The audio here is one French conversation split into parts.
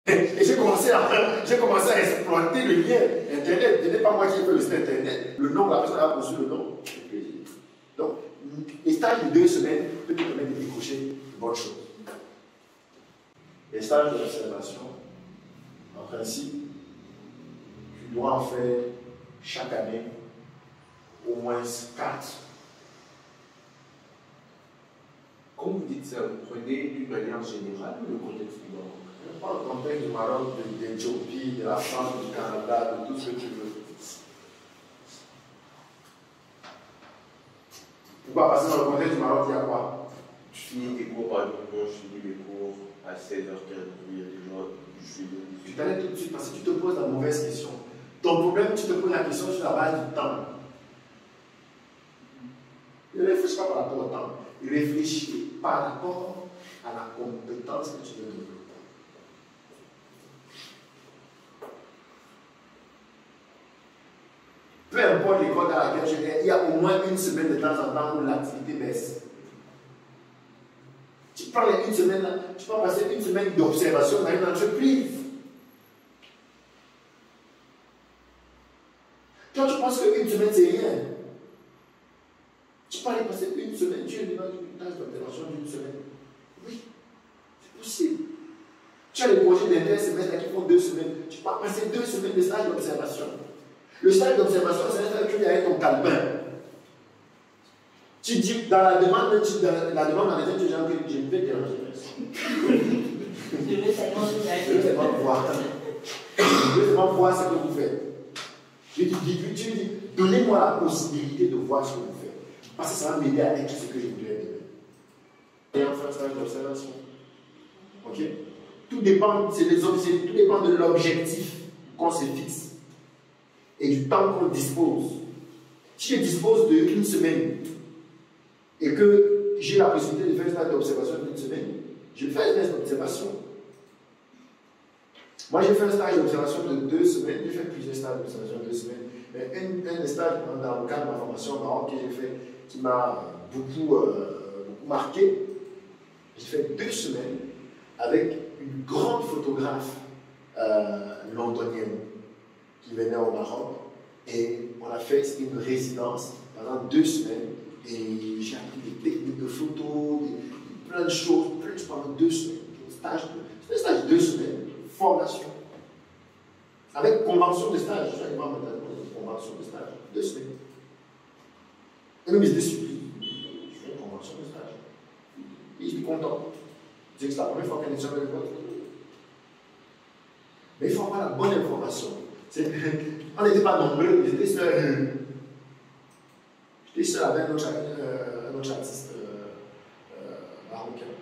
Et j'ai commencé à exploiter le lien Internet. Ce n'est pas moi qui ai fait le site Internet. Le nom, la personne a reçu le nom. Donc, les stages de 2 semaines peuvent te permettre de décrocher de bonnes choses. Les stages d'observation, en principe, tu dois en faire chaque année au moins 4. Quand vous dites ça, vous prenez d'une manière générale ou le contexte du Maroc? Je prends le contexte du Maroc, de l'Éthiopie, de la France, du Canada, de tout ce que tu veux. Pourquoi? Parce que dans le contexte du Maroc, il y a quoi? Je finis tes cours, par exemple, je finis mes cours à 16h15, il y a des gens, je suis là. Tu t'arrêtes tout de suite parce que tu te poses la mauvaise question. Ton problème, tu te poses la question sur la base du temps. Ne réfléchis pas par rapport au temps. Réfléchis par rapport à la compétence que tu veux développer. Peu importe l'école dans laquelle je vais, il y a au moins une semaine de temps en temps où l'activité baisse. Tu prends les 1 semaine là, tu peux passer 1 semaine d'observation dans une entreprise. Toi, tu penses qu'une semaine, c'est rien. Tu peux aller passer 1 semaine, tu es dans une tâche d'observation d'1 semaine. Oui, c'est possible. Tu as les projets d'intersemestre qui font 2 semaines. Tu peux passer 2 semaines de stage d'observation. Le stage d'observation, c'est un stage que tu as avec ton calepin. Tu dis, dans la demande, dans les étudiants, que je vais déranger personne. Je veux seulement voir. Je veux seulement voir ce que vous faites. Tu dis, donnez-moi la possibilité de voir ce que vous faites. Parce que ça va m'aider à être ce que je voudrais être. Et enfin, stage d'observation. Ok? Tout dépend de l'objectif qu'on se fixe et du temps qu'on dispose. Si je dispose d'1 semaine et que j'ai la possibilité de faire un stage d'observation d'1 semaine, je fais un stage d'observation. Moi, j'ai fait un stage d'observation de 2 semaines, j'ai fait plusieurs stages d'observation de 2 semaines, mais un stage dans le cadre de ma formation au Maroc que j'ai fait, qui m'a beaucoup marqué, j'ai fait 2 semaines avec une grande photographe londonienne qui venait au Maroc, et on a fait une résidence pendant 2 semaines, et j'ai appris des techniques de photo, plein de choses, pendant 2 semaines. C'était un stage de 2 semaines, formation. Avec convention de stage, je suis allé voir maintenant une convention de stage, 2 semaines. Et même ils étaient surpris. Je fais une convention de stage. Et ils étaient contents. Je disais que c'est la première fois qu'elle est sur le vote. Mais il faut avoir la bonne information. On n'était pas nombreux, ils étaient seuls. J'étais seul avec un autre artiste marocain.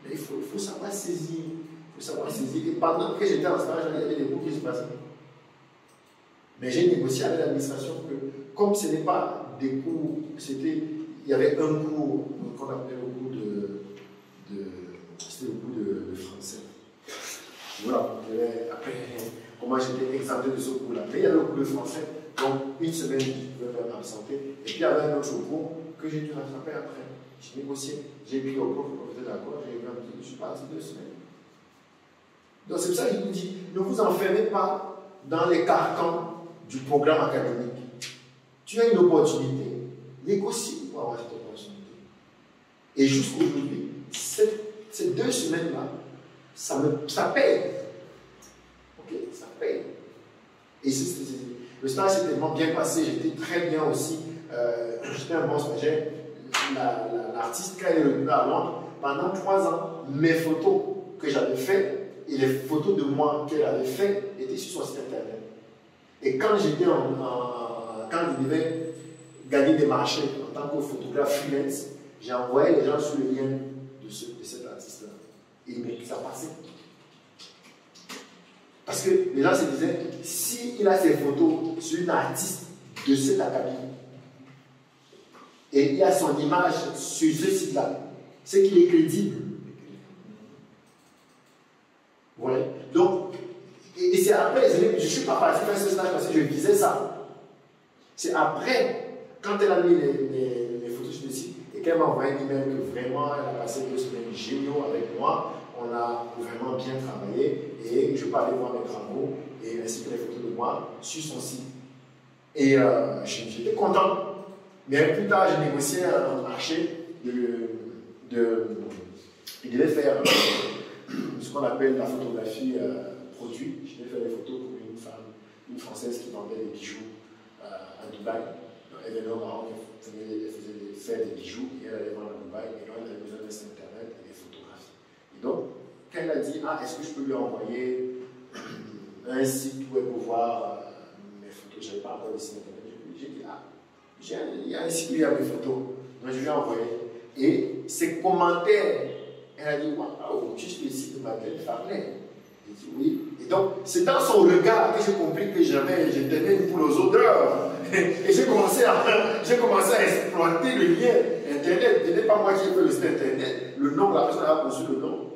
Mais il faut savoir saisir. Il faut savoir saisir. Et pendant que j'étais en stage, il y avait des cours qui se passaient. Mais j'ai négocié avec l'administration que, comme ce n'est pas des cours, il y avait un cours qu'on appelait le cours c'était le cours de français. Voilà. Après, comment j'étais exempté de ce cours-là. Mais il y avait le cours de français, donc 1 semaine, je pouvais m'absenter. Et puis il y avait un autre cours que j'ai dû rattraper après. J'ai négocié, j'ai écrit au prof, le prof était d'accord, je suis parti 2 semaines. Donc c'est pour ça que je vous dis, ne vous enfermez pas dans les carcans du programme académique. Tu as une opportunité, négocie pour avoir cette opportunité. Et jusqu'aujourd'hui, ces 2 semaines-là, ça paye. Ok, ça paye. Et le stage s'est tellement bien passé, j'étais très bien aussi, j'étais un bon stagiaire. L'artiste, quand elle est revenue à Londres, pendant 3 ans, mes photos que j'avais faites et les photos de moi qu'elle avait faites étaient sur son site internet. Et quand quand je devais gagner des marchés en tant que photographe freelance, j'ai envoyé les gens sur le lien de cet artiste-là. Et ça passait. Parce que les gens se disaient, s'il a ses photos sur une artiste de cette acabit, et il y a son image sur ce site-là, c'est qu'il est crédible. Voilà. Donc, et c'est après, je ne suis pas parti faire ce stage parce que je visais ça. C'est après, quand elle a mis les photos sur le site et qu'elle m'a envoyé un email que vraiment elle a passé 2 semaines géniaux avec moi, on a vraiment bien travaillé peux aller voir mes travaux et ainsi que les photos de moi sur son site. Et j'étais content. Mais plus tard, j'ai négocié un marché il devait faire ce qu'on appelle la photographie produit. Je devais faire des photos pour une femme, une Française qui vendait des bijoux à Dubaï. Elle venait au Maroc, elle faisait faire des bijoux et elle allait vendre à Dubaï. Et donc, elle avait besoin d'un site internet et des photographies. Et donc, quand elle a dit, ah, est-ce que je peux lui envoyer un site où elle peut voir mes photos? Je n'avais pas encore le site internet. J'ai dit, ah, il y a un site où il y a mes photos. Donc, je lui ai envoyé. Et ses commentaires, elle a dit, waouh, juste le site de Madeleine Farnay. J'ai dit oui. Et donc, c'est dans son regard que j'ai compris que j'étais une poule aux odeurs. Et j'ai commencé à exploiter le lien Internet. Ce n'est pas moi qui ai fait le site Internet. Le nom, la personne a conçu le nom.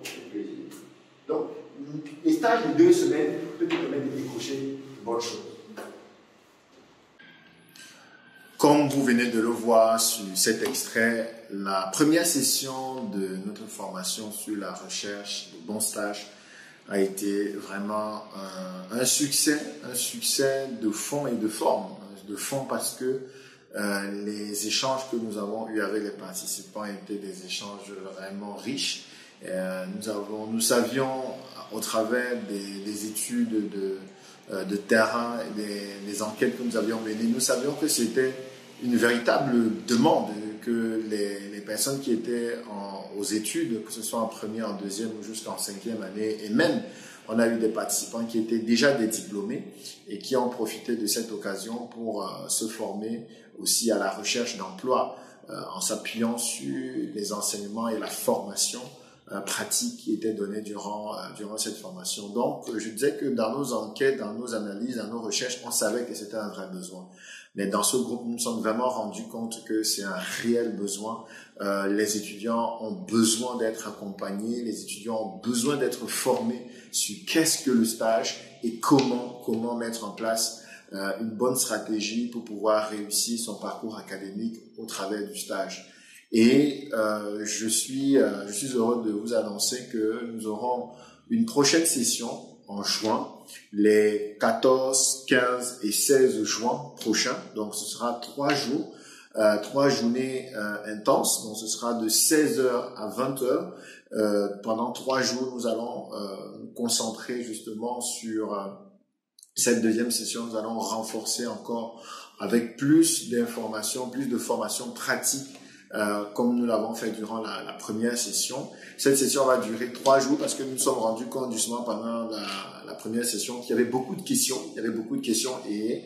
Donc, les stages de 2 semaines peuvent te permettre de décocher de bonnes choses. Comme vous venez de le voir sur cet extrait, la première session de notre formation sur la recherche de bons stages a été vraiment un succès de fond et de forme. De fond parce que les échanges que nous avons eus avec les participants étaient des échanges vraiment riches. Nous savions au travers des études de terrain, des enquêtes que nous avions menées, nous savions que c'était une véritable demande que les personnes qui étaient aux études, que ce soit en première, en deuxième ou jusqu'en 5e année, et même on a eu des participants qui étaient déjà des diplômés et qui ont profité de cette occasion pour se former aussi à la recherche d'emploi en s'appuyant sur les enseignements et la formation pratique qui était donnée durant cette formation. Donc, je disais que dans nos enquêtes, dans nos analyses, dans nos recherches, on savait que c'était un vrai besoin. Mais dans ce groupe, nous nous sommes vraiment rendus compte que c'est un réel besoin. Les étudiants ont besoin d'être accompagnés, les étudiants ont besoin d'être formés sur qu'est-ce que le stage et comment mettre en place une bonne stratégie pour pouvoir réussir son parcours académique au travers du stage. Et je suis heureux de vous annoncer que nous aurons une prochaine session en juin, les 14, 15 et 16 juin prochains. Donc ce sera 3 jours, 3 journées intenses. Donc ce sera de 16h à 20h. Pendant 3 jours, nous allons nous concentrer justement sur cette deuxième session. Nous allons renforcer encore avec plus d'informations, plus de formations pratiques, comme nous l'avons fait durant la première session. Cette session va durer 3 jours parce que nous nous sommes rendus compte justement pendant la première session qu'il y avait beaucoup de questions. Et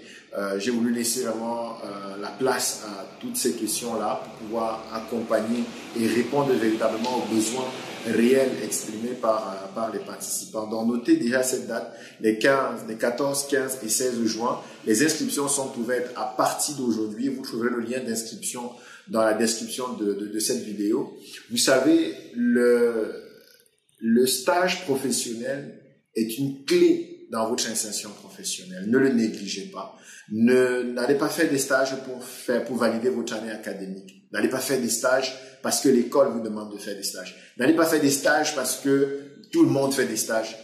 j'ai voulu laisser vraiment la place à toutes ces questions-là pour pouvoir accompagner et répondre véritablement aux besoins réels exprimés par les participants. Donc notez déjà cette date, les 14, 15 et 16 juin. Les inscriptions sont ouvertes à partir d'aujourd'hui. Vous trouverez le lien d'inscription dans la description de cette vidéo. Vous savez, le stage professionnel est une clé dans votre insertion professionnelle. Ne le négligez pas. N'allez pas faire des stages pour valider votre année académique. N'allez pas faire des stages parce que l'école vous demande de faire des stages. N'allez pas faire des stages parce que tout le monde fait des stages.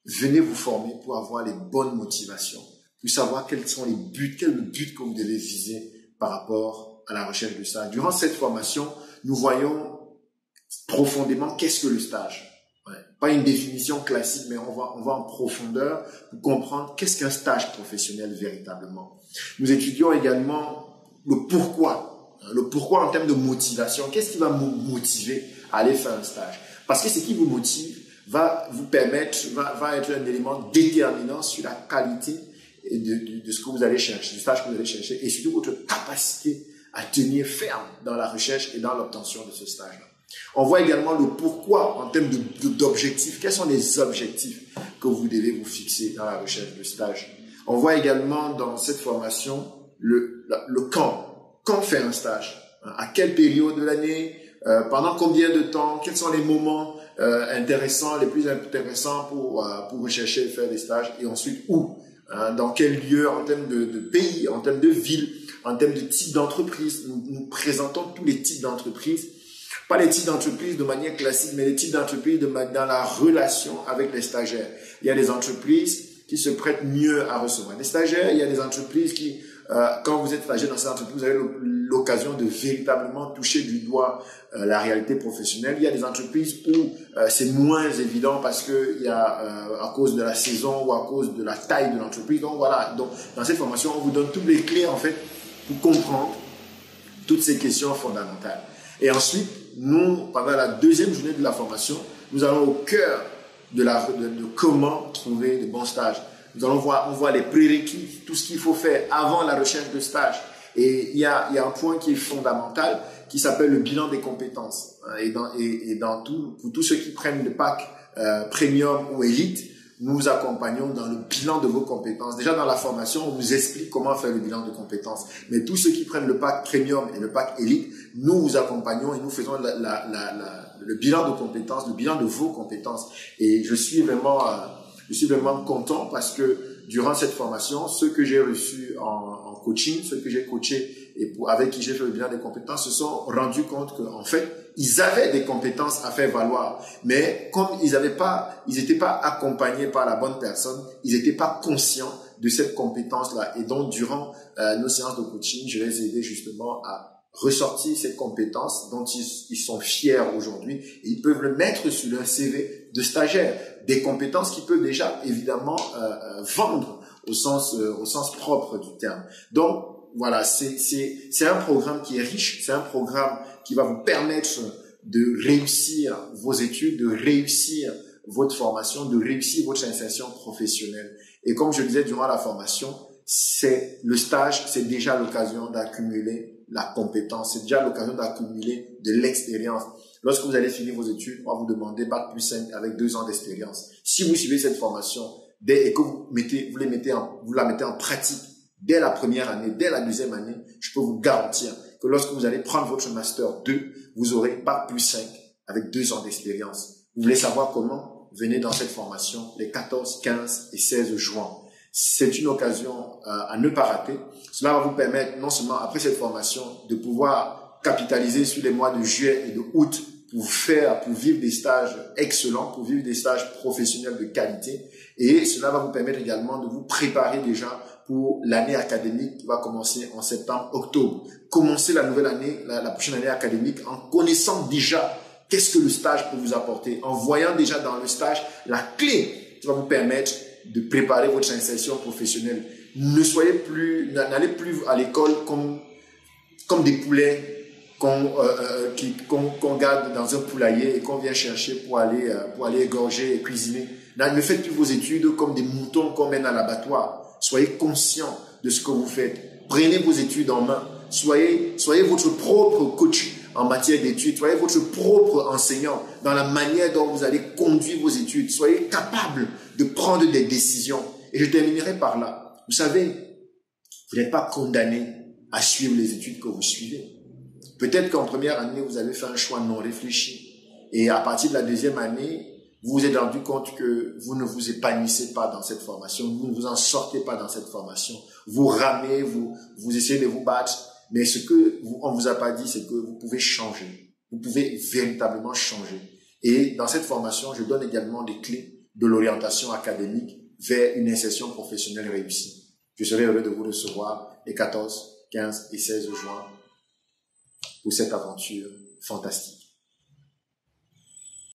Venez vous former pour avoir les bonnes motivations, pour savoir quels sont les buts, quel est le but que vous devez viser par rapport à la recherche du stage. Durant cette formation, nous voyons profondément qu'est-ce que le stage. Pas une définition classique, mais on va en profondeur pour comprendre qu'est-ce qu'un stage professionnel véritablement. Nous étudions également le pourquoi en termes de motivation. Qu'est-ce qui va vous motiver à aller faire un stage? Parce que ce qui vous motive va vous permettre, va être un élément déterminant sur la qualité de ce que vous allez chercher, du stage que vous allez chercher, et surtout votre capacité à tenir ferme dans la recherche et dans l'obtention de ce stage-là. On voit également le pourquoi en termes d'objectifs. Quels sont les objectifs que vous devez vous fixer dans la recherche de stage? On voit également dans cette formation le quand. Quand faire un stage? À quelle période de l'année? Pendant combien de temps? Quels sont les moments intéressants, les plus intéressants pour rechercher et faire des stages? Et ensuite où? Dans quel lieu? En termes de pays, en termes de ville, en termes de type d'entreprise. Nous présentons tous les types d'entreprises Pas les types d'entreprises de manière classique, mais les types d'entreprises dans la relation avec les stagiaires. Il y a des entreprises qui se prêtent mieux à recevoir des stagiaires. Il y a des entreprises qui, quand vous êtes stagiaire dans cette entreprise, vous avez l'occasion de véritablement toucher du doigt la réalité professionnelle. Il y a des entreprises où c'est moins évident parce que il y a à cause de la saison ou à cause de la taille de l'entreprise. Donc voilà. Donc dans cette formation, on vous donne toutes les clés en fait pour comprendre toutes ces questions fondamentales. Et ensuite, nous, pendant la deuxième journée de la formation, nous allons au cœur de comment trouver de bons stages. Nous allons voir, on voit les prérequis, tout ce qu'il faut faire avant la recherche de stage. Et il y a un point qui est fondamental, qui s'appelle le bilan des compétences. Pour tous ceux qui prennent le pack premium ou élite, nous vous accompagnons dans le bilan de vos compétences. Déjà dans la formation, on vous explique comment faire le bilan de compétences. Mais tous ceux qui prennent le pack premium et le pack élite, nous vous accompagnons et nous faisons le bilan de compétences, le bilan de vos compétences. Et je suis vraiment content parce que durant cette formation, ceux que j'ai reçus en coaching, ceux que j'ai coachés et avec qui j'ai fait le bilan des compétences se sont rendus compte qu'en fait, ils avaient des compétences à faire valoir. Mais comme ils n'étaient pas accompagnés par la bonne personne, ils n'étaient pas conscients de cette compétence-là. Et donc, durant nos séances de coaching, je les ai aidés justement à ressortir ces compétences dont ils sont fiers aujourd'hui et ils peuvent le mettre sur leur CV de stagiaire. Des compétences qu'ils peuvent déjà évidemment vendre au sens propre du terme. Donc voilà, c'est un programme qui est riche, c'est un programme qui va vous permettre de réussir vos études, de réussir votre formation, de réussir votre insertion professionnelle. Et comme je disais durant la formation, le stage, c'est déjà l'occasion d'accumuler la compétence, c'est déjà l'occasion d'accumuler de l'expérience. Lorsque vous allez finir vos études, on va vous demander Bac plus 5 avec 2 ans d'expérience. Si vous suivez cette formation et que vous la mettez en pratique dès la première année, dès la deuxième année, je peux vous garantir que lorsque vous allez prendre votre Master 2, vous aurez Bac plus 5 avec 2 ans d'expérience. Vous voulez savoir comment? Venez dans cette formation les 14, 15 et 16 juin. C'est une occasion à ne pas rater. Cela va vous permettre non seulement après cette formation de pouvoir capitaliser sur les mois de juillet et de août pour vivre des stages excellents, pour vivre des stages professionnels de qualité. Et cela va vous permettre également de vous préparer déjà pour l'année académique qui va commencer en septembre-octobre. Commencez la nouvelle année, la prochaine année académique en connaissant déjà qu'est-ce que le stage peut vous apporter, en voyant déjà dans le stage la clé qui va vous permettre de préparer votre insertion professionnelle. N'allez plus à l'école comme des poulets qu'on garde dans un poulailler et qu'on vient chercher pour aller égorger et cuisiner. Ne faites plus vos études comme des moutons qu'on mène à l'abattoir. Soyez conscient de ce que vous faites. Prenez vos études en main. Soyez votre propre coach en matière d'études. Soyez votre propre enseignant dans la manière dont vous allez conduire vos études. Soyez capable de prendre des décisions. Et je terminerai par là. Vous savez, vous n'êtes pas condamné à suivre les études que vous suivez. Peut-être qu'en première année, vous avez fait un choix non réfléchi. Et à partir de la deuxième année, vous vous êtes rendu compte que vous ne vous épanouissez pas dans cette formation. Vous ne vous en sortez pas dans cette formation. Vous ramez, vous essayez de vous battre. Mais ce que on vous a pas dit, c'est que vous pouvez changer. Vous pouvez véritablement changer. Et dans cette formation, je donne également des clés de l'orientation académique vers une insertion professionnelle réussie. Je serai heureux de vous recevoir les 14, 15 et 16 juin pour cette aventure fantastique.